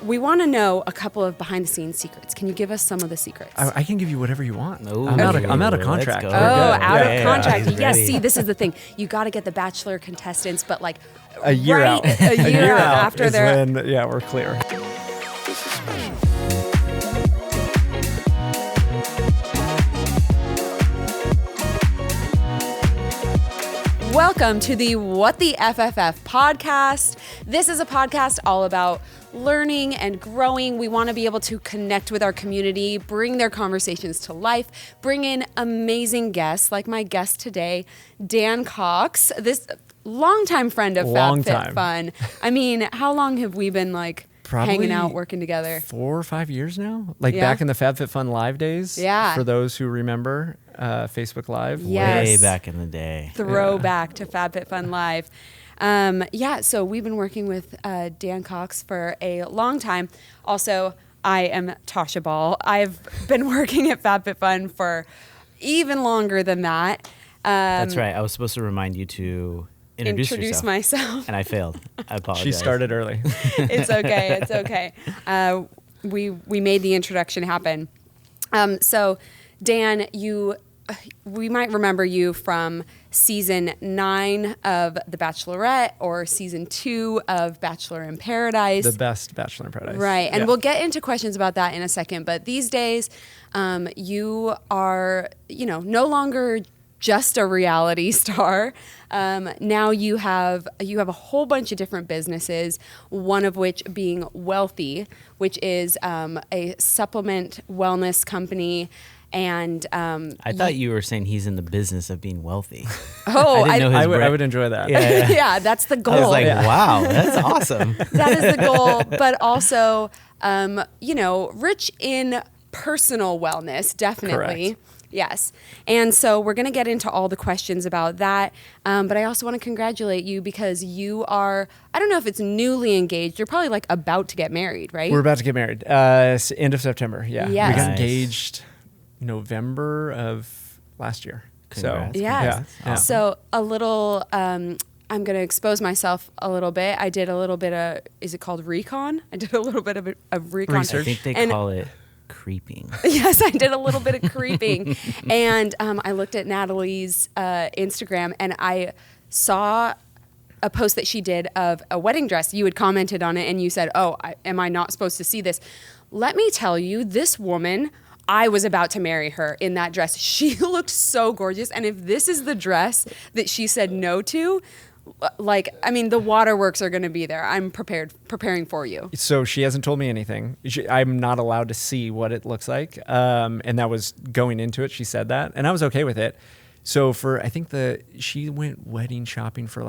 we want to know a couple of behind-the-scenes secrets. Can you give us some of the secrets? I can give you whatever you want. Ooh, I'm out of contract. Oh, out of contract. He's Yes, ready. see, this is the thing. You got to get the Bachelor contestants, but like A year out. A year out after is they're... when, we're clear. Welcome to the What the FFF podcast. This is a podcast all about learning and growing. We want to be able to connect with our community, bring their conversations to life, bring in amazing guests like my guest today, Dan Cox, this longtime friend of FabFitFun. I mean, how long have we been Probably hanging out, working together? 4 or 5 years now. Back in the FabFitFun live days. Yeah. For those who remember Facebook Live. Yes. Way back in the day. Throwback to FabFitFun Live. So we've been working with Dan Cox for a long time. Also, I am Tasha Ball. I've been working at FabFitFun for even longer than that. That's right. I was supposed to remind you to introduce yourself. myself. And I failed. I apologize. She started early. It's okay. It's okay. We made the introduction happen. So, Dan, we might remember you from season 9 of The Bachelorette or season 2 of Bachelor in Paradise. The best Bachelor in Paradise. Right. And Yeah. we'll get into questions about that in a second. But these days, you are, no longer just a reality star. Now you have a whole bunch of different businesses, one of which being Wellthy, which is a supplement wellness company. And I thought you were saying he's in the business of being wealthy. Oh, I didn't know his I would enjoy that. Yeah. yeah, that's the goal. I was like, wow, that's awesome. That is the goal, but also, rich in personal wellness, definitely. Correct. Yes. And so we're going to get into all the questions about that. But I also want to congratulate you because you are, I don't know if it's newly engaged. You're probably about to get married, right? We're about to get married. End of September. Yeah. Yes. We got Nice. engaged November of last year. Congrats. So, Yes. yeah. So a little, I'm going to expose myself a little bit. I did a little bit of, is it called recon? I did a little bit of recon. Research. I think they And- call it creeping. Yes, I did a little bit of creeping. And I looked at Natalie's Instagram and I saw a post that she did of a wedding dress. You had commented on it and you said, am I not supposed to see this? Let me tell you, this woman, I was about to marry her in that dress. She looked so gorgeous. And if this is the dress that she said no to, the waterworks are going to be there. I'm preparing for you. So she hasn't told me anything. I'm not allowed to see what it looks like. And that was going into it. She said that, and I was okay with it. So she went wedding shopping for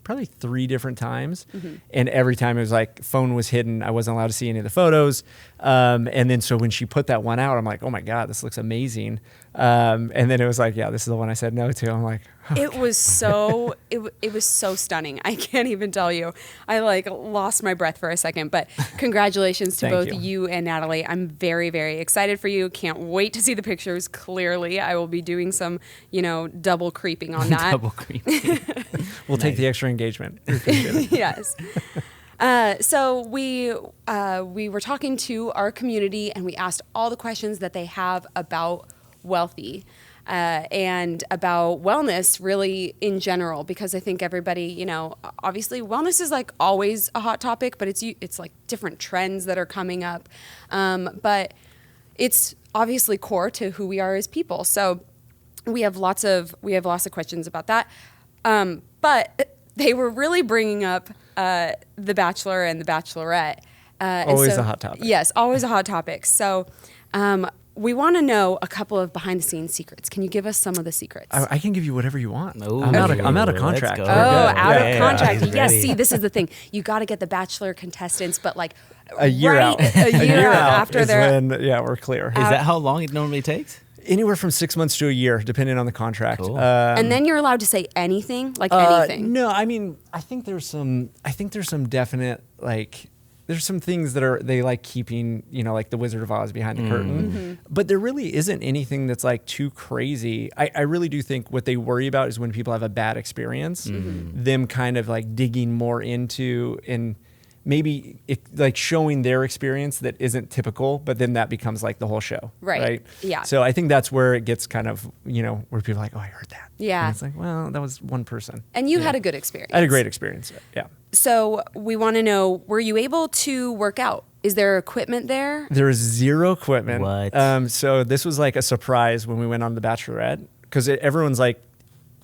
probably 3 different times. Mm-hmm. And every time it was phone was hidden. I wasn't allowed to see any of the photos. And then so when she put that one out, I'm like, oh my God, this looks amazing. And then it was this is the one I said no to. I'm like, It was so it was so stunning. I can't even tell you. I lost my breath for a second. But congratulations to Thank both you. you and Natalie. I'm very, very excited for you. Can't wait to see the pictures. Clearly, I will be doing some, double creeping on that. Double creeping. we'll take the extra engagement. We appreciate it. Yes. So we were talking to our community and we asked all the questions that they have about Wellthy. And about wellness really in general, because I think everybody, obviously wellness is always a hot topic, but it's different trends that are coming up. But it's obviously core to who we are as people. So we have lots of questions about that. But they were really bringing up The Bachelor and The Bachelorette. Always a hot topic. Yes, always a hot topic. So we want to know a couple of behind-the-scenes secrets. Can you give us some of the secrets? I can give you whatever you want. Ooh, I'm out of let's contract. go. Oh, We're out good. of Yeah, contract. he's Yes, ready. see, this is the thing. You got to get the Bachelor contestants, but A year out. A year out after is they're... when, we're clear. Is that how long it normally takes? Anywhere from 6 months to a year, depending on the contract. Cool. And then you're allowed to say anything, anything. No, I think there's some definite there's some things that they like keeping, like the Wizard of Oz behind the curtain. Mm-hmm. But there really isn't anything that's too crazy. I really do think what they worry about is when people have a bad experience, them kind of digging more into and maybe like showing their experience that isn't typical, but then that becomes like the whole show. Right. Yeah. So I think that's where it gets kind of, where people are like, oh, I heard that. Yeah. And it's like, well, that was one person. And you had a good experience. I had a great experience. Yeah. So we want to know, were you able to work out? Is there equipment there? There is zero equipment. What? So this was like a surprise when we went on the Bachelorette, because everyone's like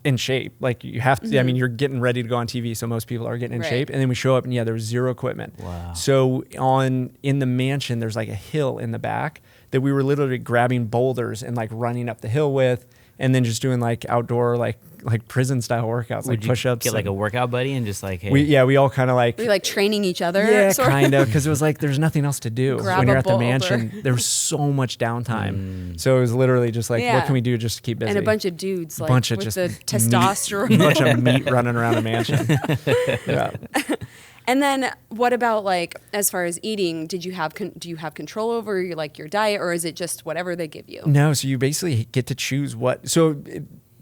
in shape. Like you have to, I mean, you're getting ready to go on TV. So most people are getting in shape. And then we show up and there was zero equipment. Wow. So in the mansion, there's like a hill in the back that we were literally grabbing boulders and like running up the hill with, and then just doing like outdoor, like prison style workouts, like push-ups. Get like a workout buddy and just like, hey. We all kind of like. Were you like training each other? Yeah, kind of. Because it was like, there's nothing else to do. Grab when you're a at the boulder. mansion, there was so much downtime. So it was literally just like, what can we do just to keep busy? And a bunch of dudes, like bunch of with just the testosterone. A bunch of meat running around a mansion. Yeah. And then what about like, as far as eating, do you have control over your diet, or is it just whatever they give you? No, so you basically get to choose what. So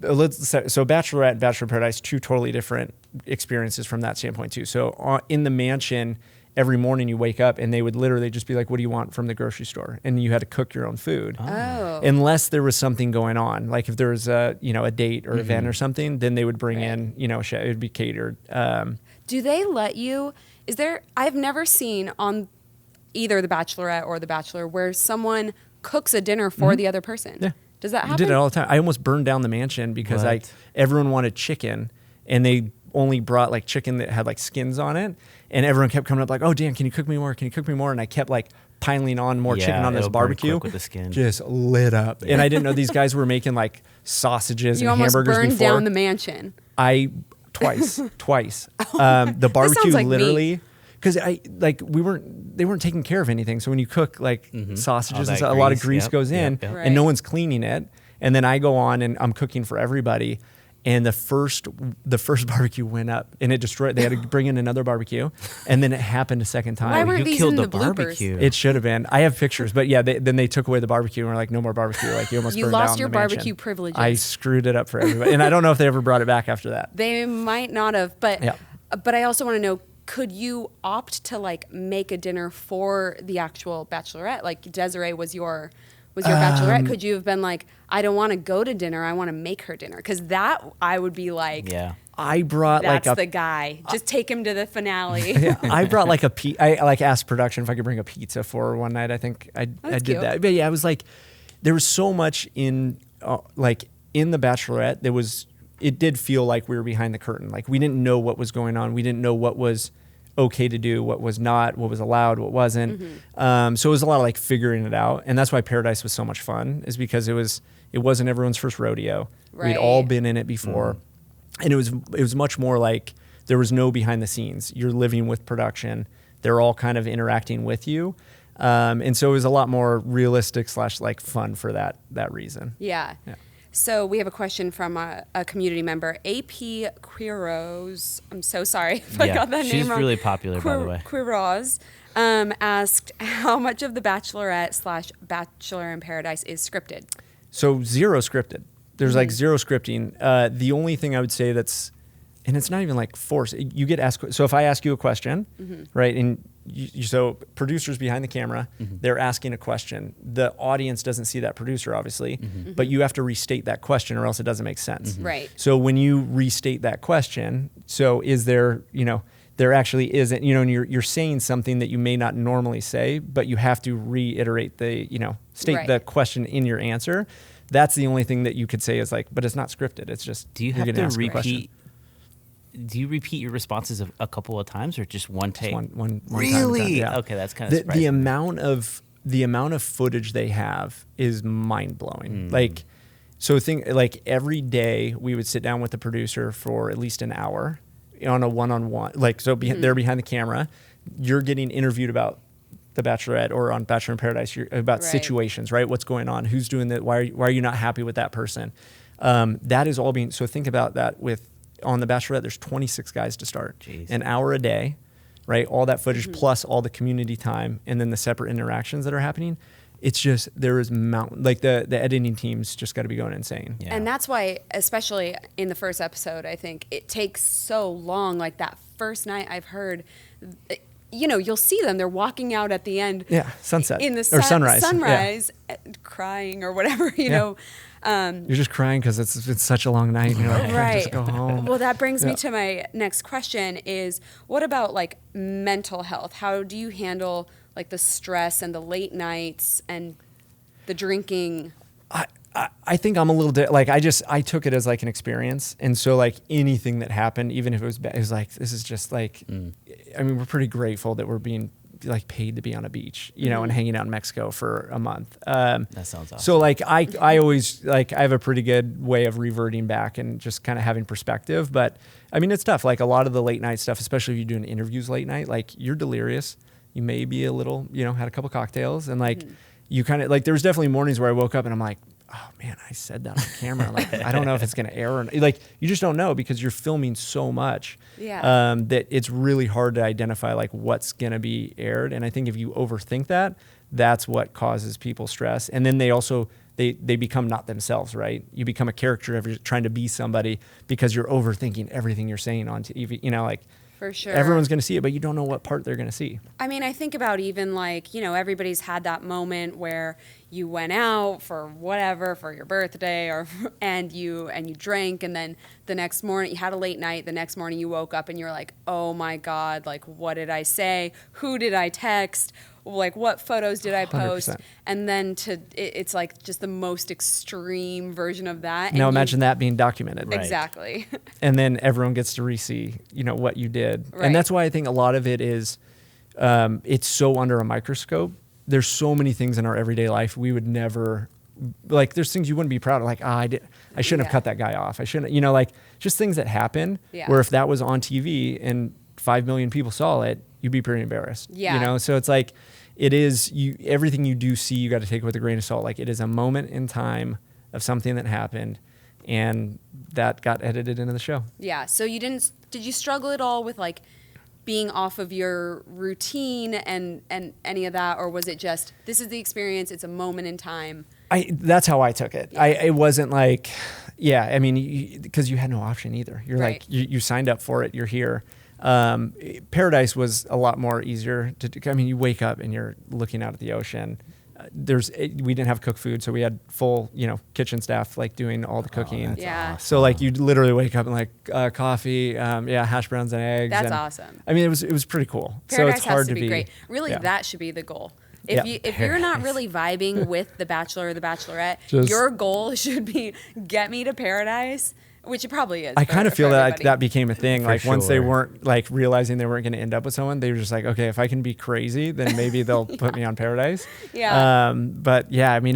Bachelorette and Bachelor in Paradise, two totally different experiences from that standpoint too. So in the mansion, every morning you wake up and they would literally just be like, what do you want from the grocery store? And you had to cook your own food. Oh. Unless there was something going on. Like if there was a date or event or something, then they would bring in, it would be catered. Do they let you, I've never seen on either The Bachelorette or The Bachelor where someone cooks a dinner for the other person. Yeah. Does that happen? I did it all the time. I almost burned down the mansion because everyone wanted chicken, and they only brought like chicken that had like skins on it. And everyone kept coming up like, oh, Dan, can you cook me more? Can you cook me more? And I kept like piling on more chicken on this barbecue. With the skin. Just lit up. And I didn't know these guys were making like sausages and hamburgers before. You almost burned down the mansion. Twice. The barbecue like literally, because they weren't taking care of anything. So when you cook like sausages and stuff, a lot of grease goes in, and no one's cleaning it. And then I go on and I'm cooking for everybody. And the first barbecue went up and it destroyed. They had to bring in another barbecue, and then it happened a second time. Why weren't these killed in the the bloopers? barbecue. It should have been. I have pictures, but yeah, then they took away the barbecue and were like, no more barbecue. Like you almost You burned lost down your the mansion. barbecue privileges. I screwed it up for everybody, and I don't know if they ever brought it back after that. They might not have, but Yeah. but I also want to know, could you opt to like make a dinner for the actual Bachelorette? Like Desiree was your Bachelorette. Could you have been like, I don't want to go to dinner, I want to make her dinner? Because that I would be like, I brought that's like the guy. Just take him to the finale. Yeah, I brought like I like asked production if I could bring a pizza for one night. I think I did cute. that. But yeah, I was like, there was so much in in the Bachelorette. It did feel like we were behind the curtain. Like we didn't know what was going on. We didn't know what was okay to do, what was not, what was allowed, what wasn't. So it was a lot of like figuring it out. And that's why Paradise was so much fun, is because it wasn't everyone's first rodeo. Right. We'd all been in it before. And it was much more like there was no behind the scenes. You're living with production. They're all kind of interacting with you. And so it was a lot more realistic / like fun for that reason. Yeah. So we have a question from a community member, AP Quiroz. I'm so sorry if I got that name wrong. She's really popular, by the way. Quiroz asked how much of the Bachelorette / Bachelor in Paradise is scripted. So zero scripted. There's like zero scripting. The only thing I would say and it's not even like forced. You get asked. So if I ask you a question, right, and so producers behind the camera, they're asking a question. The audience doesn't see that producer, obviously, but you have to restate that question or else it doesn't make sense. Right. So when you restate that question, so is there, there actually isn't, and you're saying something that you may not normally say, but you have to reiterate state the question in your answer. That's the only thing that you could say is like, but it's not scripted. It's just, do you have to repeat? Do you repeat your responses a couple of times or just one take? Just one really? time. Yeah. Okay, that's kind of surprising. The amount of footage they have is mind blowing. Like, so every day we would sit down with the producer for at least an hour on a one-on-one. Like, so they're behind the camera. You're getting interviewed about the Bachelorette or on Bachelor in Paradise. You're about situations, right? What's going on? Who's doing that? Why are you not happy with that person? That is all being. So think about that on the Bachelorette, there's 26 guys to start. Jeez. An hour a day, right? All that footage plus all the community time and then the separate interactions that are happening. It's just, there is the editing team's just got to be going insane. Yeah. And that's why, especially in the first episode, I think it takes so long. Like that first night, I've heard you'll see them. They're walking out at the end. Yeah, sunset. In the or sunrise. Sunrise, crying or whatever, you know. You're just crying because it's such a long night. And you're like, Right. just go home. Well, that brings me to my next question is, what about like mental health? How do you handle like the stress and the late nights and the drinking? I think I'm a little like I took it as like an experience, and so like anything that happened, even if it was bad, it was like this is just like, I mean, we're pretty grateful that we're being like paid to be on a beach, you know, and hanging out in Mexico for a month. That sounds awesome. So like I always like I have a pretty good way of reverting back and just kind of having perspective, but I mean it's tough. Like a lot of the late night stuff, especially if you're doing interviews late night, like you're delirious, you may be a little, you know, had a couple cocktails, and like you kind of like there was definitely mornings where I woke up and I'm like, oh man, I said that on camera. Like, I don't know if it's going to air or not. Like, you just don't know because you're filming so much that it's really hard to identify like what's going to be aired. And I think if you overthink that, that's what causes people stress. And then they also, they become not themselves, right? You become a character if you're trying to be somebody because you're overthinking everything you're saying on TV, you know, like, For sure. everyone's going to see it, but you don't know what part they're going to see. I mean, I think about even like, everybody's had that moment where you went out for whatever, for your birthday and you drank, and then the next morning you had a late night. The next morning you woke up and you're like, oh my God, like what did I say? Who did I text? Like what photos did I post? 100%. And then it's like just the most extreme version of that. Now And imagine that being documented. Right. Exactly. And then everyone gets to re-see, you know, what you did. Right. And that's why I think a lot of it is, it's so under a microscope. There's so many things in our everyday life we would never, like there's things you wouldn't be proud of. Like, I shouldn't have cut that guy off. I shouldn't, you know, like just things that happen where if that was on TV and 5 million people saw it, you'd be pretty embarrassed. Yeah. You know, so it's like, everything you do see, you got to take it with a grain of salt. Like it is a moment in time of something that happened, and that got edited into the show. Yeah. So did you struggle at all with like being off of your routine and any of that, or was it just, this is the experience, it's a moment in time? That's how I took it. Yeah. It wasn't like, I mean, because you had no option either. You're Right. like, you signed up for it, you're here. Paradise was a lot more easier to do. I mean, you wake up and you're looking out at the ocean. We didn't have cooked food, so we had full, kitchen staff like doing all the cooking. That's Yeah. awesome. So like you'd literally wake up and like coffee, hash browns and eggs. That's and, awesome. I mean, it was pretty cool. Paradise so it's hard has to be great. Really, yeah. that should be the goal. Yeah. If you're not really vibing with The Bachelor or The Bachelorette, Just- your goal should be get me to Paradise, which it probably is. I kind of feel for that everybody. that became a thing. For Like once they sure. weren't like realizing they weren't going to end up with someone, they were just like, okay, if I can be crazy, then maybe they'll put me on Paradise. Yeah. But yeah, I mean,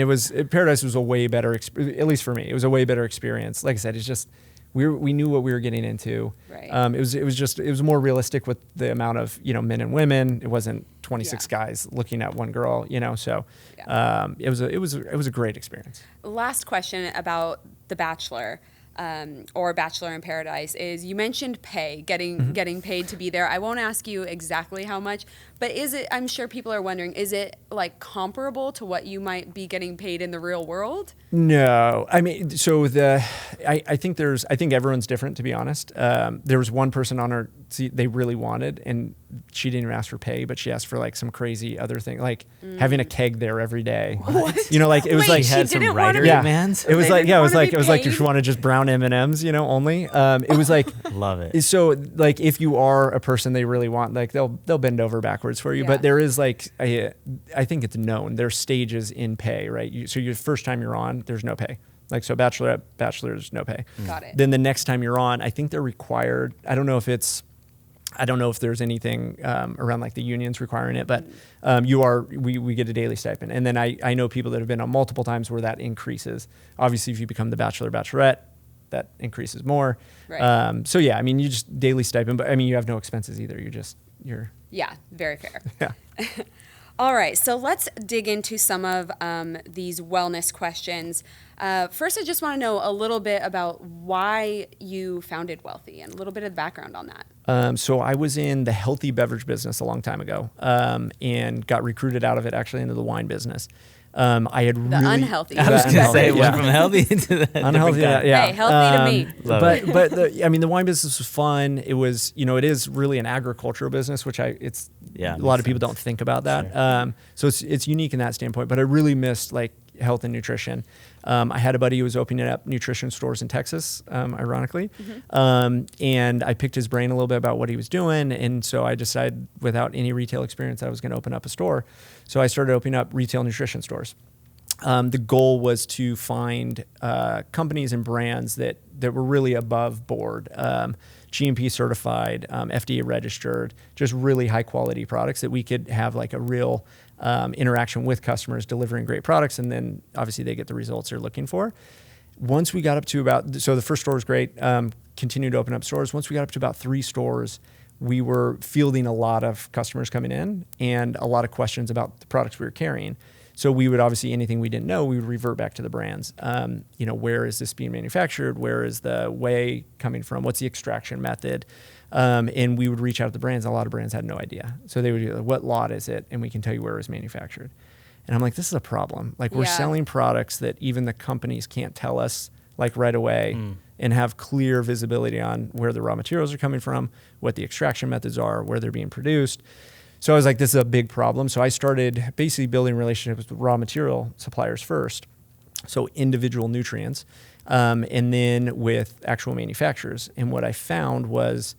Paradise was a way better, at least for me, it was a way better experience. Like I said, it's just, we knew what we were getting into. Right. It was more realistic with the amount of, men and women. It wasn't 26 guys looking at one girl, so it was a great experience. Last question about The Bachelor. Or Bachelor in Paradise is, you mentioned pay, getting paid to be there. I won't ask you exactly how much, but I'm sure people are wondering, is it like comparable to what you might be getting paid in the real world? No, I mean, so I think everyone's different, to be honest. There was one person on our seat they really wanted, and she didn't even ask for pay, but she asked for like some crazy other thing, like having a keg there every day. What? Like it was Wait, like she had some didn't wanna writer be- demands. It was They like didn't it was wanna like be it was like paid? if you want to just brown M&Ms, only. It was like Love it. so like if you are a person they really want, like they'll bend over backwards for you. Yeah. But there is like I think it's known there's stages in pay, right? So your first time you're on, there's no pay. Like so, Bachelorette, Bachelor's no pay. Got it. Then the next time you're on, I think they're required. I don't know if there's anything around like the unions requiring it, but we get a daily stipend. And then I know people that have been on multiple times where that increases. Obviously, if you become the Bachelor, Bachelorette, that increases more. Right. So yeah, I mean, you just daily stipend, but I mean, you have no expenses either. You're Yeah, very fair. yeah. All right, so let's dig into some of these wellness questions. First, I just want to know a little bit about why you founded Wellthy and a little bit of the background on that. So I was in the healthy beverage business a long time ago, and got recruited out of it actually into the wine business. I had The unhealthy. I was going to unhealthy, say it went yeah. from healthy into the Unhealthy, different kind. yeah. Hey, healthy to me. Love But the wine business was fun. It was, it is really an agricultural business, which it's Yeah, a lot of makes people sense. don't think about that. Sure. So it's unique in that standpoint. But I really missed like health and nutrition. I had a buddy who was opening up nutrition stores in Texas, ironically, and I picked his brain a little bit about what he was doing. And so I decided, without any retail experience, I was going to open up a store. So I started opening up retail nutrition stores. The goal was to find companies and brands that were really above board, GMP certified, FDA registered, just really high quality products that we could have like a real interaction with customers, delivering great products, and then obviously they get the results they're looking for. Once we got up to so the first store was great, continued to open up stores. Once we got up to about 3 stores, we were fielding a lot of customers coming in and a lot of questions about the products we were carrying. So we would obviously, anything we didn't know, we would revert back to the brands. Where is this being manufactured? Where is the whey coming from? What's the extraction method? And we would reach out to the brands. A lot of brands had no idea. So they would be like, what lot is it? And we can tell you where it was manufactured. And I'm like, this is a problem. Like we're selling products that even the companies can't tell us like right away and have clear visibility on where the raw materials are coming from, what the extraction methods are, where they're being produced. So I was like, this is a big problem. So I started basically building relationships with raw material suppliers first, so individual nutrients, and then with actual manufacturers. And what I found was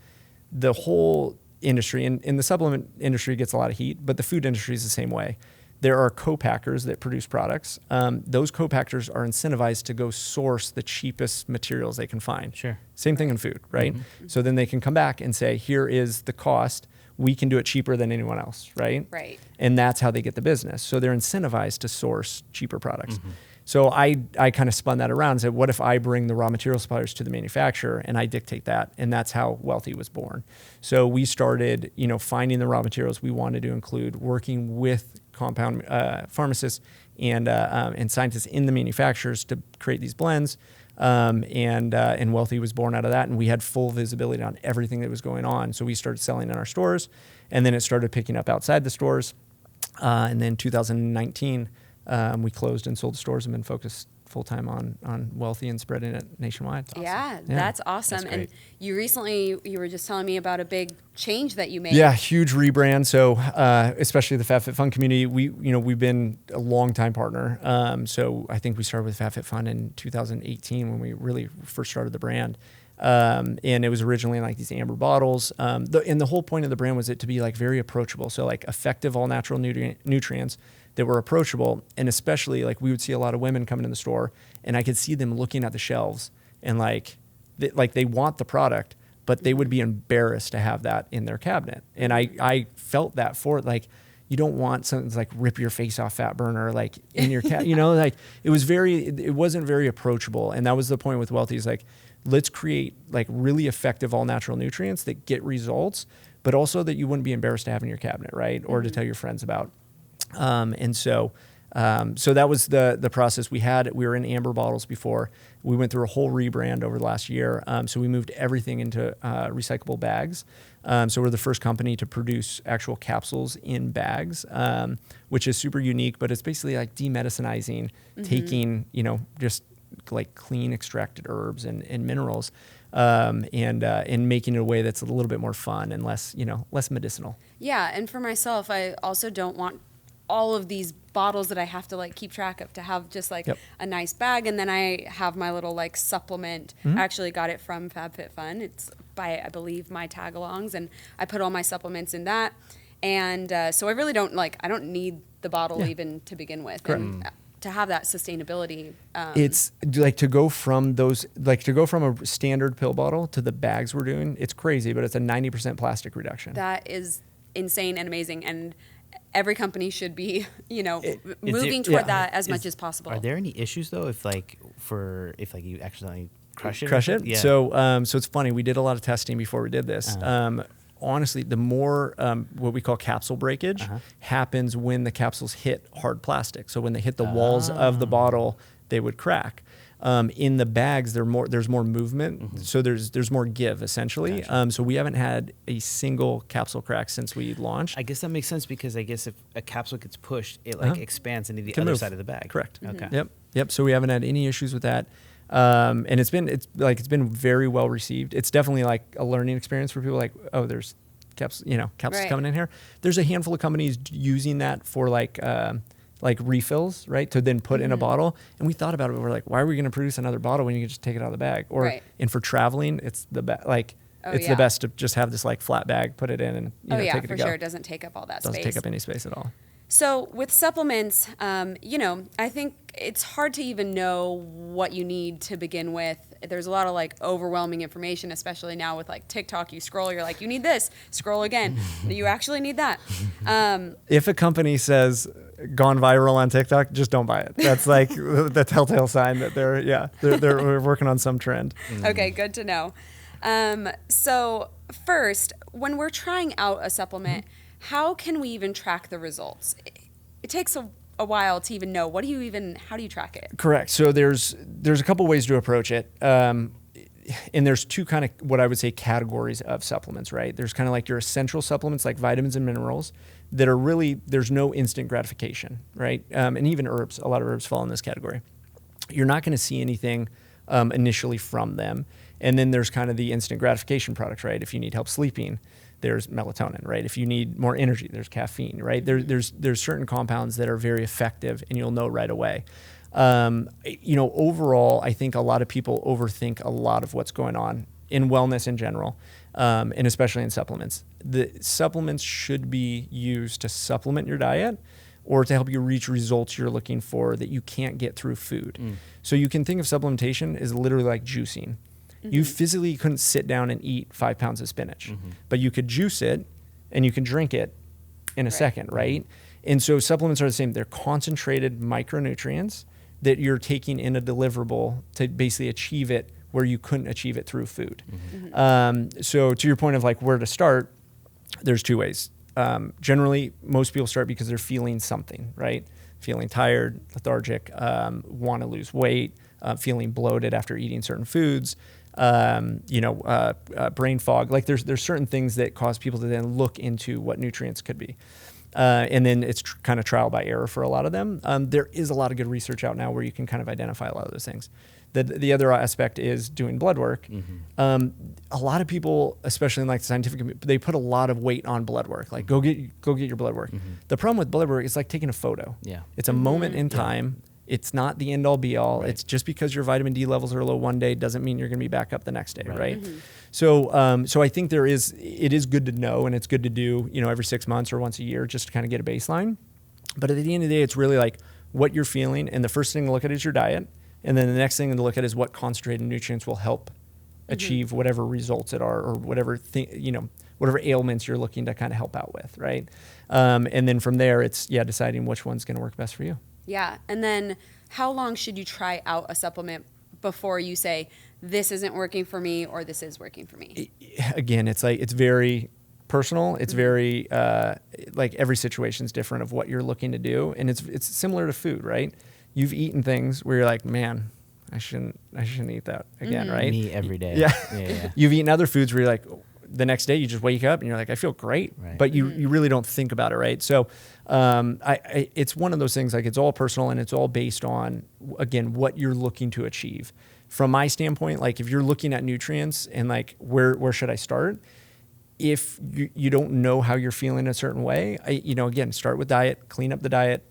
the whole industry, and the supplement industry gets a lot of heat, but the food industry is the same way. There are co-packers that produce products. Those co-packers are incentivized to go source the cheapest materials they can find. Sure. Same thing in food, right? So then they can come back and say, here is the cost. We can do it cheaper than anyone else, right? Right. And that's how they get the business. So they're incentivized to source cheaper products. So I kind of spun that around and said, what if I bring the raw material suppliers to the manufacturer and I dictate that? And that's how Wellthy was born. So we started, finding the raw materials we wanted to include, working with compound pharmacists and scientists in the manufacturers to create these blends. And Wellthy was born out of that, and we had full visibility on everything that was going on. So we started selling in our stores, and then it started picking up outside the stores. And then 2019, we closed and sold the stores and been focused full-time on Wellthy and spreading it nationwide. Yeah, that's awesome. That's and you were just telling me about a big change that you made. Yeah, huge rebrand. So especially the FabFitFun community, we've been a long-time partner. So I think we started with FabFitFun in 2018 when we really first started the brand. And it was originally in like these amber bottles. And the whole point of the brand was it to be like very approachable. So like effective all natural nutrients that were approachable. And especially like we would see a lot of women coming in the store and I could see them looking at the shelves and like they want the product, but they would be embarrassed to have that in their cabinet. And I felt that for it. Like, you don't want something that's like rip your face off fat burner, like in your like it wasn't very approachable. And that was the point with Wellthy, is like, let's create like really effective all natural nutrients that get results, but also that you wouldn't be embarrassed to have in your cabinet, right? Or to tell your friends about. So that was the process we had. We were in amber bottles before. We went through a whole rebrand over the last year. So we moved everything into recyclable bags. So we're the first company to produce actual capsules in bags, which is super unique, but it's basically like demedicinizing, taking, just like clean extracted herbs and minerals, and making it a way that's a little bit more fun and less medicinal. Yeah, and for myself, I also don't want all of these bottles that I have to like keep track of, to have just like a nice bag. And then I have my little like supplement. I actually got it from FabFitFun. It's by, I believe, my tag-alongs, and I put all my supplements in that. And so I really don't I don't need the bottle even to begin with. Correct. And to have that sustainability. It's like to go from a standard pill bottle to the bags we're doing, it's crazy, but it's a 90% plastic reduction. That is insane and amazing. And every company should be, moving toward that as much as possible. Are there any issues though if you accidentally crush it? Yeah. So it's funny. We did a lot of testing before we did this. Honestly, the more what we call capsule breakage happens when the capsules hit hard plastic. So when they hit the walls of the bottle, they would crack. In the bags, there's more movement, so there's more give essentially. Gotcha. So we haven't had a single capsule crack since we launched. I guess that makes sense, because I guess if a capsule gets pushed, it expands into the other side of the bag. Correct. Okay. Yep. So we haven't had any issues with that. And it's been very well received. It's definitely like a learning experience for people. Like, oh, there's capsules Right. coming in here. There's a handful of companies using that for like refills, right? To then put in a bottle. And we thought about it. We're like, why are we going to produce another bottle when you can just take it out of the bag? Or, Right. and for traveling, it's the best. Like, Oh, it's yeah. the best to just have this like flat bag, put it in, and take it to for go. sure. It doesn't take up all that Doesn't space. take up any space at all. So with supplements, I think it's hard to even know what you need to begin with. There's a lot of like overwhelming information, especially now with like TikTok. You scroll, you're like, you need this. Scroll again. You actually need that. If a company says gone viral on TikTok, just don't buy it. That's like the telltale sign that they're working on some trend. Okay, good to know. So first, when we're trying out a supplement, how can we even track the results? It takes a while to even know. How do you track it? Correct. So there's a couple ways to approach it. And there's two kind of what I would say categories of supplements, right? There's kind of like your essential supplements like vitamins and minerals that are really, there's no instant gratification, right? And even herbs, a lot of herbs fall in this category. You're not going to see anything initially from them. And then there's kind of the instant gratification products, right? If you need help sleeping, there's melatonin, right? If you need more energy, there's caffeine, right? There's certain compounds that are very effective and you'll know right away. Overall, I think a lot of people overthink a lot of what's going on in wellness in general, and especially in supplements. The supplements should be used to supplement your diet or to help you reach results you're looking for that you can't get through food. So you can think of supplementation as literally like juicing. You physically couldn't sit down and eat 5 pounds of spinach, but you could juice it and you can drink it in a second, right? And so supplements are the same. They're concentrated micronutrients that you're taking in a deliverable to basically achieve it where you couldn't achieve it through food. So to your point of like where to start, there's two ways. Generally, most people start because they're feeling something, right? Feeling tired, lethargic, want to lose weight, feeling bloated after eating certain foods, brain fog. Like there's certain things that cause people to then look into what nutrients could be. And then it's kind of trial by error for a lot of them. There is a lot of good research out now where you can kind of identify a lot of those things. The other aspect is doing blood work. A lot of people, especially in like the scientific community, they put a lot of weight on blood work. Like go get your blood work. The problem with blood work is like taking a photo. Yeah. It's a moment in time. It's not the end all be all. Right. It's just because your vitamin D levels are low one day doesn't mean you're going to be back up the next day, right? So I think it is good to know, and it's good to do, every 6 months or once a year just to kind of get a baseline. But at the end of the day, it's really like what you're feeling, and the first thing to look at is your diet, and then the next thing to look at is what concentrated nutrients will help achieve whatever results it are, or whatever whatever ailments you're looking to kind of help out with, right? And then from there, it's deciding which one's going to work best for you. Yeah. And then how long should you try out a supplement before you say, this isn't working for me or this is working for me? Again, it's very personal. It's very, like every situation is different of what you're looking to do. And it's similar to food, right? You've eaten things where you're like, man, I shouldn't eat that again, right? Me every day. Yeah. You've eaten other foods where you're like, the next day you just wake up and you're like, I feel great, but you really don't think about it, right? So it's one of those things, like it's all personal and it's all based on, again, what you're looking to achieve. From my standpoint, like if you're looking at nutrients and like where should I start? If you don't know how you're feeling a certain way, again, start with diet, clean up the diet,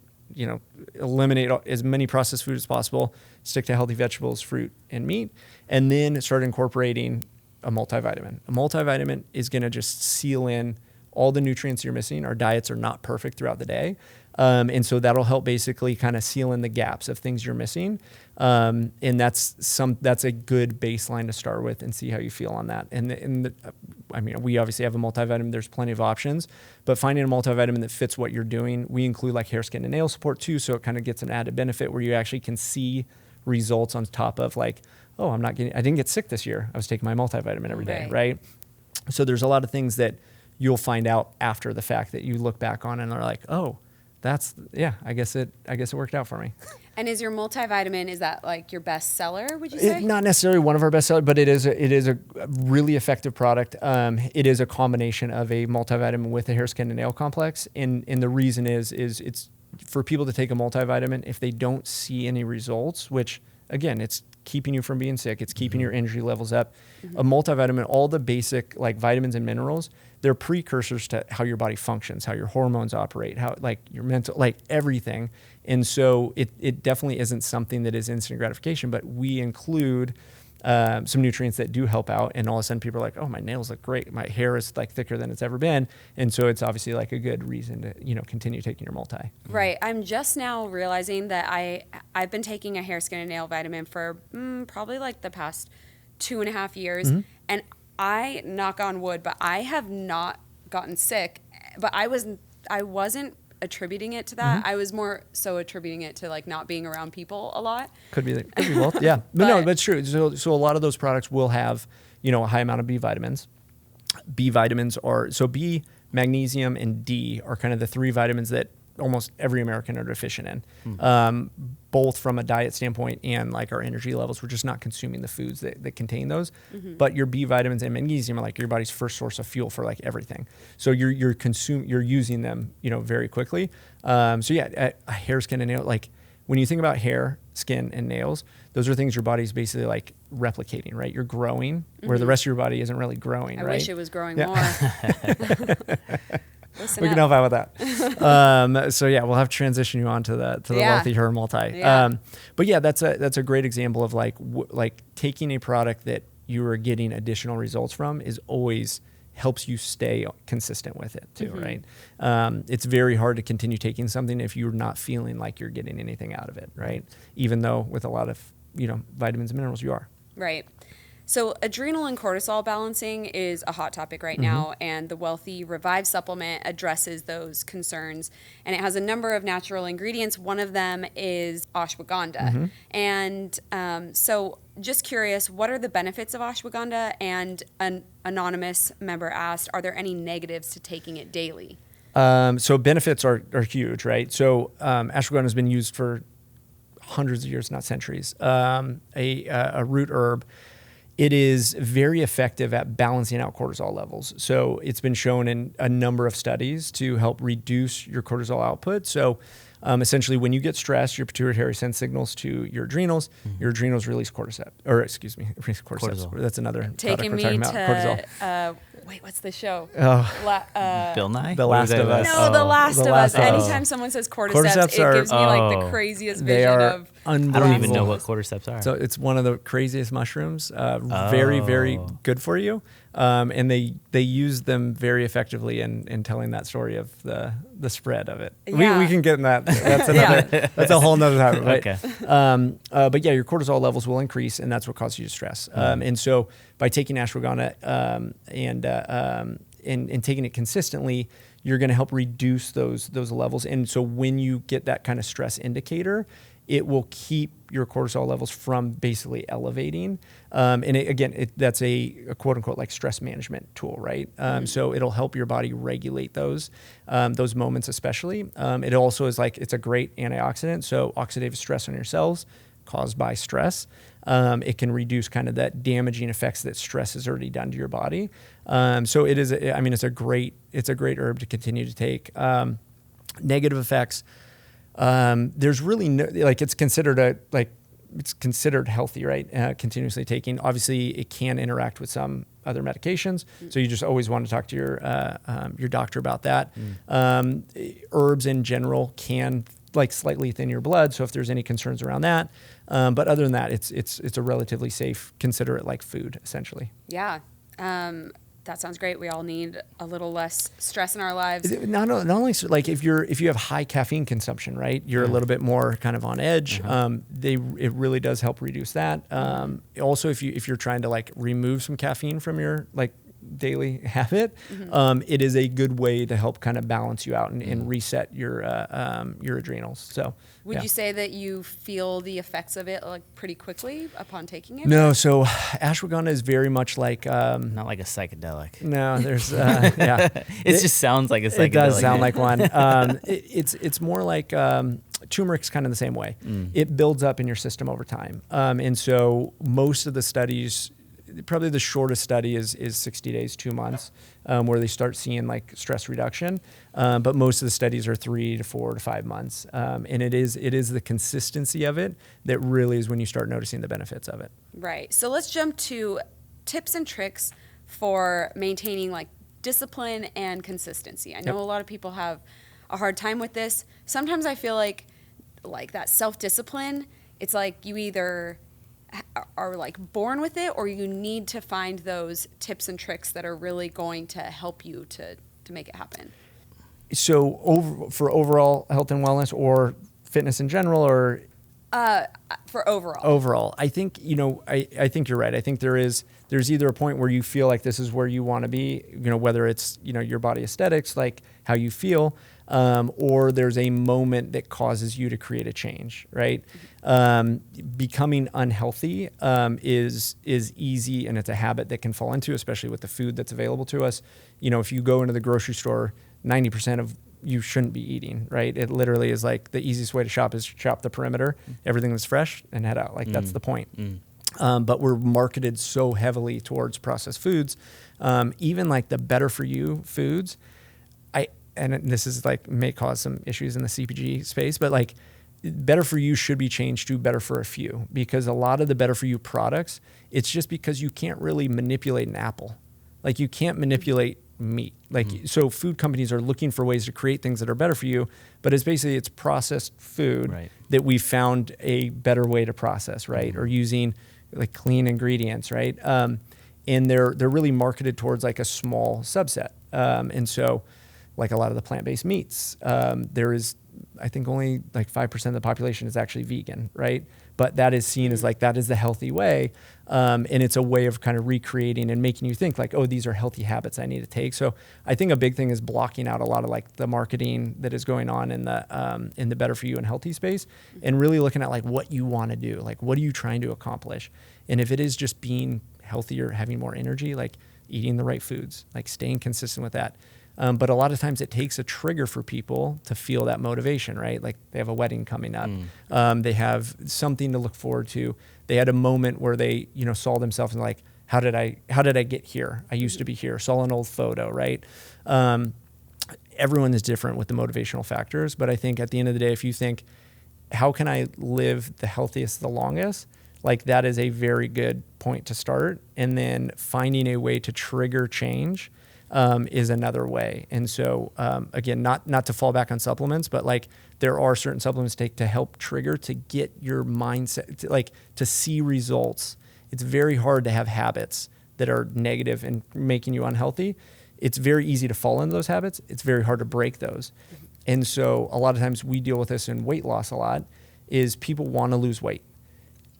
eliminate as many processed food as possible, stick to healthy vegetables, fruit, and meat, and then start incorporating a multivitamin. A multivitamin is going to just seal in all the nutrients you're missing. Our diets are not perfect throughout the day. And so that'll help basically kind of seal in the gaps of things you're missing. And that's a good baseline to start with and see how you feel on that. We obviously have a multivitamin. There's plenty of options, but finding a multivitamin that fits what you're doing, we include like hair, skin, and nail support too. So it kind of gets an added benefit where you actually can see results on top of like, oh, I didn't get sick this year. I was taking my multivitamin every day, right? So there's a lot of things that you'll find out after the fact that you look back on and are like, oh, I guess it worked out for me. And is your multivitamin, is that like your best seller, would you say? Not necessarily one of our best sellers, but it is a really effective product. It is a combination of a multivitamin with a hair, skin, and nail complex. And the reason is it's for people to take a multivitamin if they don't see any results, which again, it's keeping you from being sick. It's keeping your energy levels up. A multivitamin, all the basic like vitamins and minerals, they're precursors to how your body functions, how your hormones operate, how like your mental, like everything. And so it definitely isn't something that is instant gratification, but we include some nutrients that do help out. And all of a sudden people are like, oh, my nails look great. My hair is like thicker than it's ever been. And so it's obviously like a good reason to, you know, continue taking your multi. Right. I'm just now realizing that I've been taking a hair, skin, and nail vitamin for probably like the past 2.5 years. And I, knock on wood, but I have not gotten sick. But I wasn't attributing it to that. I was more so attributing it to like not being around people a lot. Could be both. Yeah. But no, that's true. So a lot of those products will have, you know, a high amount of B vitamins. B vitamins are, so B, magnesium, and D are kind of the 3 vitamins that almost every American are deficient in, both from a diet standpoint and like our energy levels. We're just not consuming the foods that contain those. But your B vitamins and magnesium are like your body's first source of fuel for like everything. So you're using them, you know, very quickly. So yeah, hair, skin, and nail, like when you think about hair, skin, and nails, those are things your body's basically like replicating, right? You're growing where the rest of your body isn't really growing, I right? wish it was growing more. Listen we can up. help out with that. So yeah, we'll have to transition you on to the Wellthy Her Multi. But yeah, that's a great example of like taking a product that you are getting additional results from is always helps you stay consistent with it too, right? It's very hard to continue taking something if you're not feeling like you're getting anything out of it, right? Even though with a lot of, you know, vitamins and minerals you are. Right. So adrenal and cortisol balancing is a hot topic right now, and the Wellthy Revive supplement addresses those concerns. And it has a number of natural ingredients. One of them is ashwagandha. And so just curious, what are the benefits of ashwagandha? And an anonymous member asked, are there any negatives to taking it daily? So benefits are huge, right? So ashwagandha has been used for hundreds of years, not centuries. A root herb. It is very effective at balancing out cortisol levels. So it's been shown in a number of studies to help reduce your cortisol output. So essentially, when you get stressed, your pituitary sends signals to your adrenals. Your adrenals release cordyceps. Cortisol. That's another Taking product we're me talking about. to, wait, what's the show? Bill Nye? The Last of Us. No, The Last of Us. of Us. Anytime someone says cordyceps, Cordyceps it gives me like the craziest They vision are of... unbelievable. I don't even know what cordyceps are. So it's one of the craziest mushrooms. Very, very good for you. And they use them very effectively in telling that story of the spread of it. Yeah. We can get in that. That's another. That's a whole nother topic. Right? Okay. But yeah, your cortisol levels will increase, and that's what causes you to stress. And so by taking ashwagandha and taking it consistently, you're going to help reduce those levels. And so when you get that kind of stress indicator, it will keep your cortisol levels from basically elevating. That's a quote unquote like stress management tool, right? So it'll help your body regulate those moments especially. It also is like, it's a great antioxidant. So oxidative stress on your cells caused by stress. It can reduce kind of that damaging effects that stress has already done to your body. So it is, it's a great herb to continue to take. Negative effects. There's really no, like it's considered healthy, right? Continuously taking. Obviously, it can interact with some other medications, so you just always want to talk to your doctor about that. Herbs in general can like slightly thin your blood, so if there's any concerns around that, but other than that, it's a relatively safe. Consider it like food, essentially. Yeah. That sounds great. We all need a little less stress in our lives. Not only like if you have high caffeine consumption, right? You're a little bit more kind of on edge. It really does help reduce that. Also, if you're trying to like remove some caffeine from your like daily habit, it is a good way to help kind of balance you out and reset your adrenals. So would you say that you feel the effects of it like pretty quickly upon taking it? No, so ashwagandha is very much like not like a psychedelic. No, there's yeah. It just sounds like a psychedelic. It does sound like one. It's more like turmeric's kind of the same way. It builds up in your system over time, and so most of the studies probably the shortest study is 60 days, 2 months, where they start seeing like stress reduction. But most of the studies are 3 to 4 to 5 months. And it is the consistency of it that really is when you start noticing the benefits of it. Right. So let's jump to tips and tricks for maintaining like discipline and consistency. I know a lot of people have a hard time with this. Sometimes I feel like that self-discipline, it's like you either are like born with it or you need to find those tips and tricks that are really going to help you to make it happen. So for overall health and wellness or fitness in general, or for overall. Overall, I think, I think you're right. I think there's either a point where you feel like this is where you want to be, whether it's, your body aesthetics, like how you feel, or there's a moment that causes you to create a change, right? Becoming unhealthy is easy, and it's a habit that can fall into, especially with the food that's available to us. If you go into the grocery store, 90% of you shouldn't be eating, right? It literally is like the easiest way to shop is shop the perimeter, everything that's fresh, and head out. Like that's the point. But we're marketed so heavily towards processed foods, even like the better for you foods. And this is like may cause some issues in the CPG space, but like better for you should be changed to better for a few, because a lot of the better for you products, it's just because you can't really manipulate an apple. Like you can't manipulate meat. Like, so food companies are looking for ways to create things that are better for you, but it's processed food that we found a better way to process, right? Or using like clean ingredients, right? And they're really marketed towards like a small subset. And so like a lot of the plant-based meats, there is, I think only like 5% of the population is actually vegan, right? But that is seen as like, that is the healthy way. And it's a way of kind of recreating and making you think like, oh, these are healthy habits I need to take. So I think a big thing is blocking out a lot of like the marketing that is going on in the better for you and healthy space, and really looking at like what you want to do. Like, what are you trying to accomplish? And if it is just being healthier, having more energy, like eating the right foods, like staying consistent with that. But a lot of times it takes a trigger for people to feel that motivation, right? Like they have a wedding coming up. They have something to look forward to. They had a moment where they, saw themselves and like, how did I get here? I used to be here. Saw an old photo, right? Everyone is different with the motivational factors. But I think at the end of the day, if you think, how can I live the healthiest, the longest? Like that is a very good point to start. And then finding a way to trigger change is another way. And so, again, not to fall back on supplements, but like there are certain supplements take to help trigger, to get your mindset, to see results. It's very hard to have habits that are negative and making you unhealthy. It's very easy to fall into those habits. It's very hard to break those. And so a lot of times we deal with this in weight loss a lot, is people want to lose weight.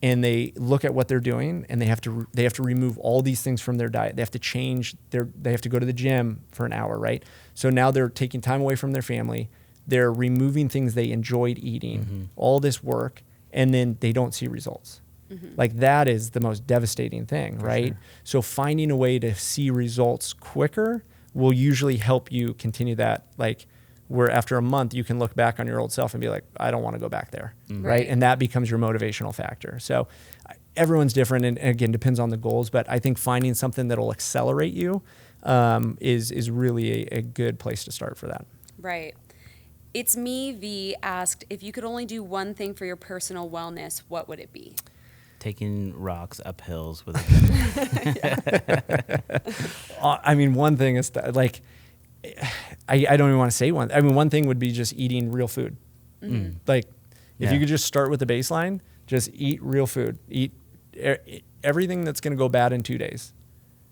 And they look at what they're doing, and they have to remove all these things from their diet. They have to change they have to go to the gym for an hour, right? So now they're taking time away from their family. They're removing things they enjoyed eating, all this work, and then they don't see results. Like that is the most devastating thing, right? Sure. So finding a way to see results quicker will usually help you continue that, like, where after a month you can look back on your old self and be like, I don't want to go back there, right? And that becomes your motivational factor. So everyone's different, and again, depends on the goals, but I think finding something that'll accelerate you is really a good place to start for that. Right. It's Me V asked, if you could only do one thing for your personal wellness, what would it be? Taking rocks up hills with I mean, one thing is like, I don't even want to say one. I mean, one thing would be just eating real food. Like if you could just start with the baseline, just eat real food, eat everything that's going to go bad in 2 days.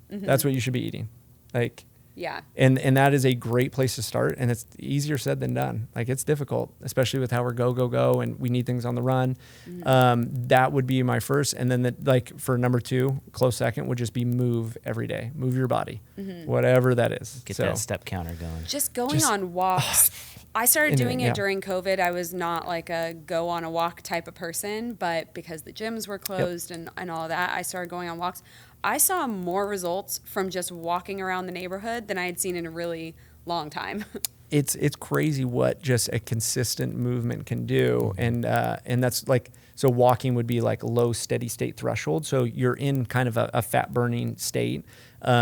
That's what you should be eating. Like, yeah. And that is a great place to start. And it's easier said than done. Like it's difficult, especially with how we're go, and we need things on the run. That would be my first. And then for number 2, close second would just be move every day. Move your body, whatever that is. Get that step counter going. Just going on walks. I started doing it during COVID. I was not like a go on a walk type of person, but because the gyms were closed and all of that, I started going on walks. I saw more results from just walking around the neighborhood than I had seen in a really long time. it's crazy what just a consistent movement can do. And that's like, so walking would be like low steady state threshold. So you're in kind of a fat burning state,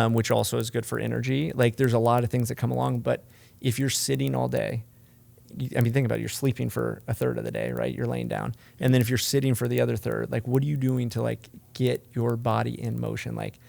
which also is good for energy. Like there's a lot of things that come along, but if you're sitting all day, I mean, think about it, you're sleeping for a third of the day, right? You're laying down. And then if you're sitting for the other third, like what are you doing to like get your body in motion? Like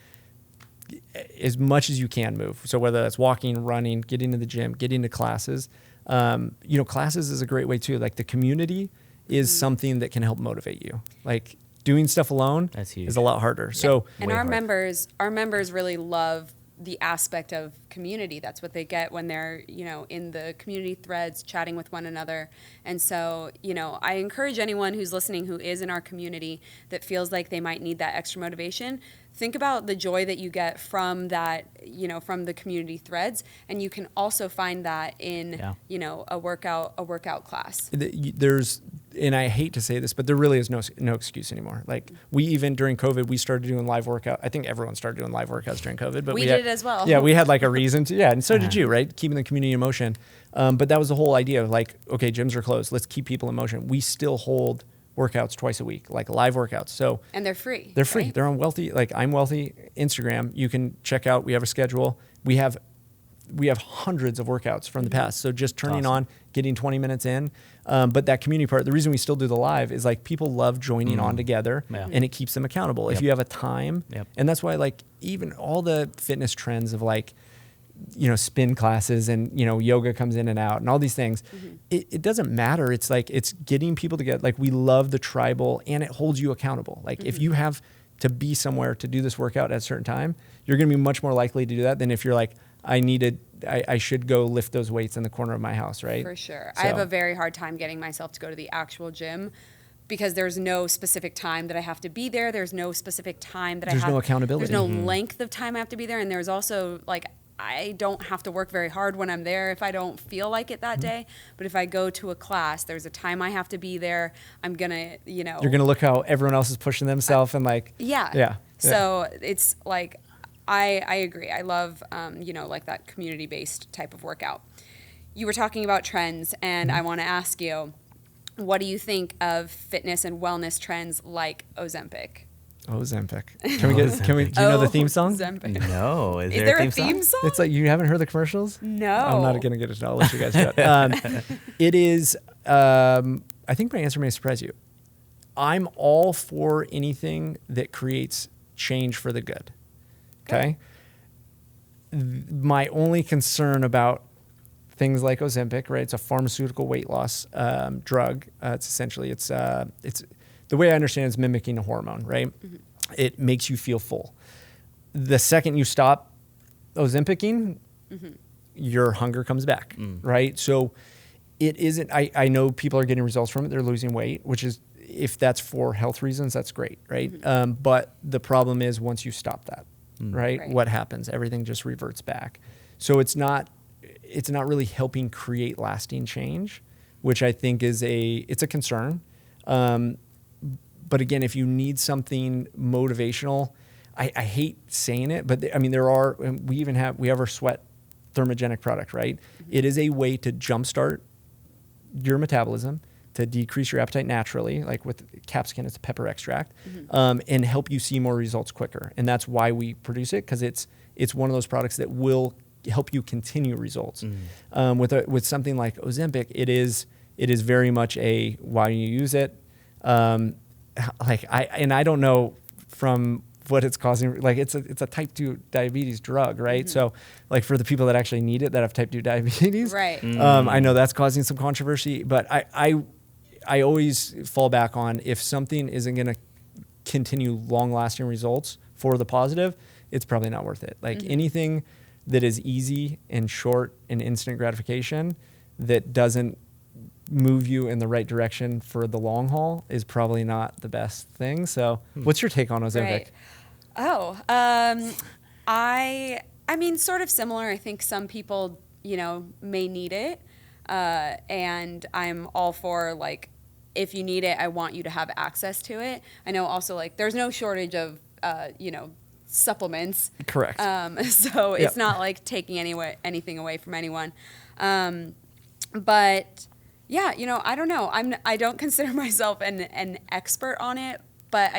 as much as you can move. So whether that's walking, running, getting to the gym, getting to classes, classes is a great way too. Like the community is something that can help motivate you. Like doing stuff alone is a lot harder. Yeah. So and our members really love the aspect of community. That's what they get when they're, in the community threads chatting with one another. And so, I encourage anyone who's listening who is in our community that feels like they might need that extra motivation. Think about the joy that you get from that, from the community threads. And you can also find that in, a workout class. And I hate to say this, but there really is no excuse anymore. Like we even during COVID, we started doing live workout. I think everyone started doing live workouts during COVID, but we did it as well. Yeah, we had like a reason to, and so did you, right? Keeping the community in motion. But that was the whole idea of like, okay, gyms are closed. Let's keep people in motion. We still hold workouts twice a week, like live workouts. So and they're free. They're free. Right? They're on Wellthy. Like I'm Wellthy Instagram. You can check out. We have a schedule. We have hundreds of workouts from the past. So just turning on, getting 20 minutes in. But that community part, the reason we still do the live is like people love joining on together and it keeps them accountable. If you have a time, and that's why like even all the fitness trends of like, spin classes and, yoga comes in and out and all these things, it doesn't matter. It's like, it's getting people together. Like we love the tribal and it holds you accountable. Like if you have to be somewhere to do this workout at a certain time, you're going to be much more likely to do that than if you're like, I should go lift those weights in the corner of my house, right? For sure. So. I have a very hard time getting myself to go to the actual gym because there's no specific time that I have to be there. There's no specific time that there's no accountability. There's no length of time I have to be there. And there's also like, I don't have to work very hard when I'm there if I don't feel like it that day. But if I go to a class, there's a time I have to be there. I'm going to, You're going to look how everyone else is pushing themselves and like. Yeah. So it's like, I agree. I love, like that community-based type of workout. You were talking about trends, and I want to ask you, what do you think of fitness and wellness trends like Ozempic? Ozempic. Do you know the theme song? Ozempic. No. Is there a theme song? It's like, you haven't heard the commercials? No. I'm not going to get it. I'll let you guys do it. It is, I think my answer may surprise you. I'm all for anything that creates change for the good. Okay. My only concern about things like Ozempic, right? It's a pharmaceutical weight loss drug. It's essentially, it's the way I understand it's mimicking a hormone, right? It makes you feel full. The second you stop Ozempicing, your hunger comes back, right? So it isn't, I know people are getting results from it. They're losing weight, which is, if that's for health reasons, that's great, right? But the problem is once you stop that, right? What happens? Everything just reverts back. So it's not really helping create lasting change, which I think is it's a concern. But again, if you need something motivational, I hate saying it, but we have our sweat thermogenic product, right? It is a way to jumpstart your metabolism, to decrease your appetite naturally, like with capsicum, it's a pepper extract, and help you see more results quicker. And that's why we produce it, because it's one of those products that will help you continue results. With something like Ozempic, it is very much a why you use it. I don't know from what it's causing. Like it's a type 2 diabetes drug, right? So like for the people that actually need it, that have type 2 diabetes, right? I know that's causing some controversy, but I always fall back on, if something isn't going to continue long-lasting results for the positive, it's probably not worth it. Like anything that is easy and short and instant gratification that doesn't move you in the right direction for the long haul is probably not the best thing. So what's your take on Ozempic? Right. I mean, sort of similar. I think some people, may need it. And I'm all for, like, if you need it, I want you to have access to it. I know also, like, there's no shortage of, supplements. Correct. So it's not like taking anything away from anyone. But yeah, I don't know. I don't consider myself an expert on it, but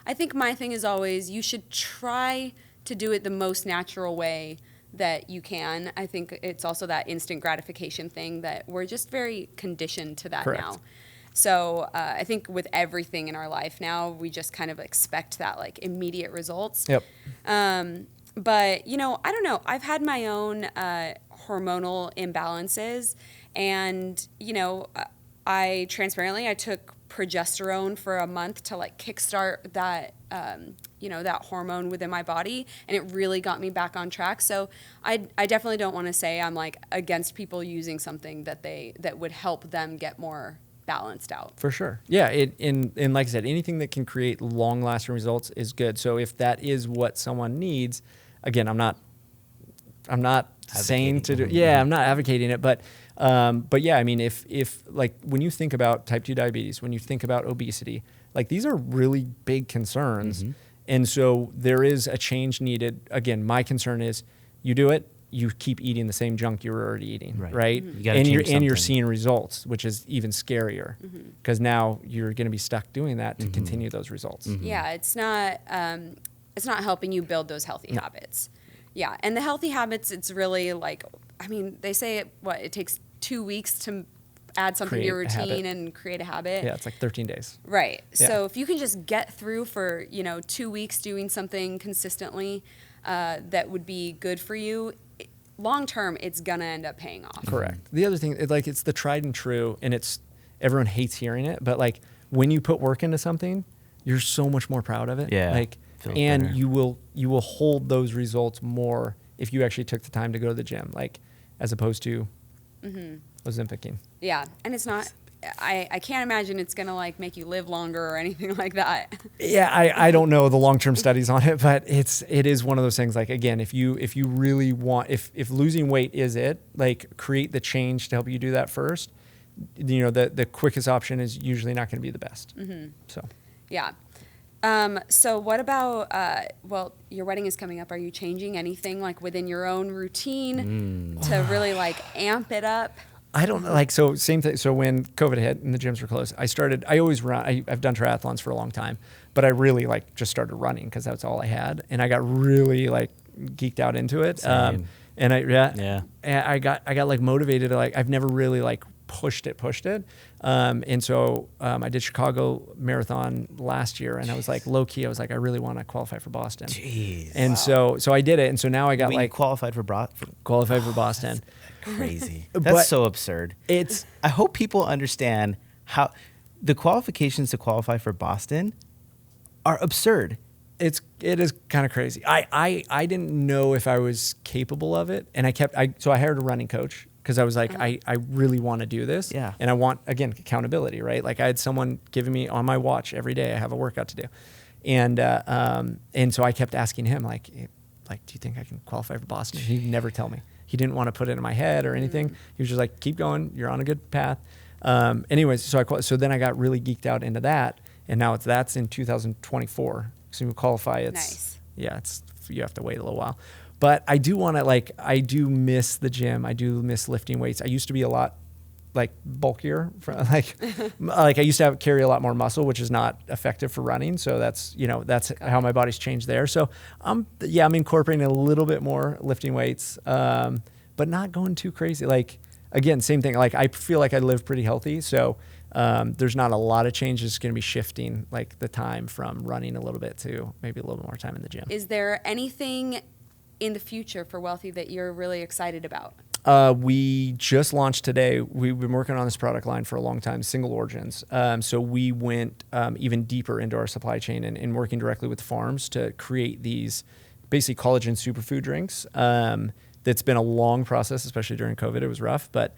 I think my thing is always you should try to do it the most natural way that you can. I think it's also that instant gratification thing that we're just very conditioned to that Correct. now. So I think with everything in our life now, we just kind of expect that like immediate results. Yep. But, I don't know. I've had my own hormonal imbalances. And, I took progesterone for a month to like kickstart that, that hormone within my body. And it really got me back on track. So I definitely don't want to say I'm like against people using something that would help them get more balanced out. For sure. Yeah. And like I said, anything that can create long lasting results is good. So if that is what someone needs, again, I'm not saying to do, I'm not advocating it, but yeah, I mean, if like when you think about type 2 diabetes, when you think about obesity, like these are really big concerns. Mm-hmm. And so there is a change needed. Again, my concern is you do it, you keep eating the same junk you were already eating, right? Mm-hmm. You gotta and change you're something. seeing results, which is even scarier because now you're going to be stuck doing that to continue those results. Mm-hmm. Yeah, it's not helping you build those healthy habits. Yeah, and the healthy habits, it's really like, I mean, they say it takes 2 weeks to add something to your Create a habit. routine and create a habit. Yeah, it's like 13 days. Right. Yeah. So if you can just get through for 2 weeks doing something consistently that would be good for you, long term, it's gonna end up paying off. Correct. The other thing, it's the tried and true, and everyone hates hearing it, but like when you put work into something, you're so much more proud of it. Yeah. Like, Feels and better. you will hold those results more if you actually took the time to go to the gym, like as opposed to Ozympicing. Yeah, and it's not. I can't imagine it's gonna like make you live longer or anything like that. Yeah, I don't know the long-term studies on it, but it is one of those things. Like again, if you really want, if losing weight is it, like create the change to help you do that first. The quickest option is usually not going to be the best. So Yeah. So what about, your wedding is coming up. Are you changing anything like within your own routine to really like amp it up? I don't like, so same thing. So when COVID hit and the gyms were closed, I always run. I've done triathlons for a long time, but I really like just started running because that's all I had. And I got really like geeked out into it. Same. And I got like motivated to like, I've never really like pushed it. And so I did Chicago Marathon last year, and I was like low key. I was like, I really want to qualify for Boston. Jeez. And so I did it. And so now I got Wait, you like qualified for qualified for Boston. Crazy. But That's so absurd. It's I hope people understand how the qualifications to qualify for Boston are absurd. it is kind of crazy. I didn't know if I was capable of it, and so I hired a running coach because I was like, I really want to do this. Yeah. And I want, again, accountability, right? Like I had someone giving me on my watch every day, I have a workout to do. And so I kept asking him like, do you think I can qualify for Boston? He'd never tell me. He didn't want to put it in my head or anything. He was just like, keep going. You're on a good path. Anyways, so then I got really geeked out into that. And now that's in 2024. So you qualify. Nice. Yeah, you have to wait a little while. But I do want to, I do miss the gym. I do miss lifting weights. I used to be a lot bulkier, like I used to carry a lot more muscle, which is not effective for running. So that's how my body's changed there. So I'm incorporating a little bit more lifting weights, but not going too crazy. Like again, same thing. Like I feel like I live pretty healthy. So there's not a lot of change. It's going to be shifting like the time from running a little bit to maybe a little bit more time in the gym. Is there anything in the future for Wellthy that you're really excited about? We just launched today. We've been working on this product line for a long time, single origins. So we went even deeper into our supply chain and working directly with farms to create these basically collagen superfood drinks. That's been a long process, especially during COVID. It was rough, but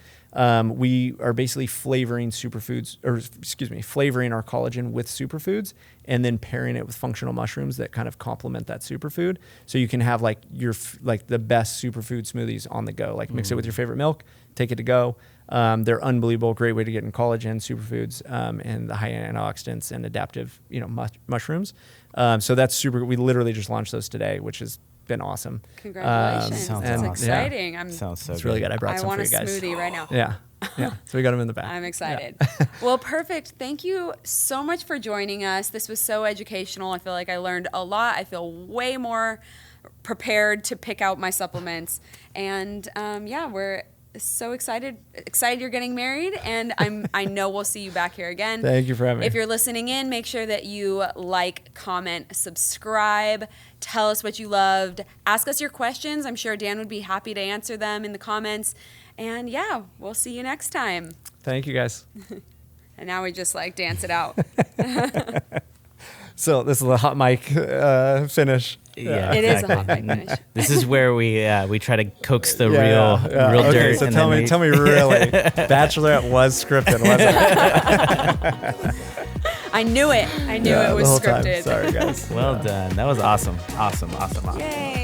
we are basically flavoring flavoring our collagen with superfoods and then pairing it with functional mushrooms that kind of complement that superfood. So you can have like the best superfood smoothies on the go. Like mix it with your favorite milk, take it to go. They're unbelievable, great way to get in collagen, superfoods, and the high antioxidants and adaptive, mushrooms. So that's super. We literally just launched those today, which is been awesome. Congratulations. Sounds That's awesome. exciting. Sounds so It's really good. I brought I some want for a you guys. smoothie right now. Yeah. So we got them in the back. I'm excited. Yeah. Well, perfect. Thank you so much for joining us. This was so educational. I feel like I learned a lot. I feel way more prepared to pick out my supplements. And we're so excited you're getting married, and I know we'll see you back here again. Thank you for having me. If you're listening in, make sure that you like, comment, subscribe, tell us what you loved, ask us your questions. I'm sure Dan would be happy to answer them in the comments. And we'll see you next time. Thank you guys. And now we just like dance it out. So this is the hot mic finish. Yeah, It is a exactly. hot mic finish. This is where we try to coax the real Okay, dirt. so and tell then me really, Bachelorette was scripted, wasn't it? I knew it. I knew it was the whole time. scripted. Sorry, guys. Well done. That was awesome. Awesome. Yay.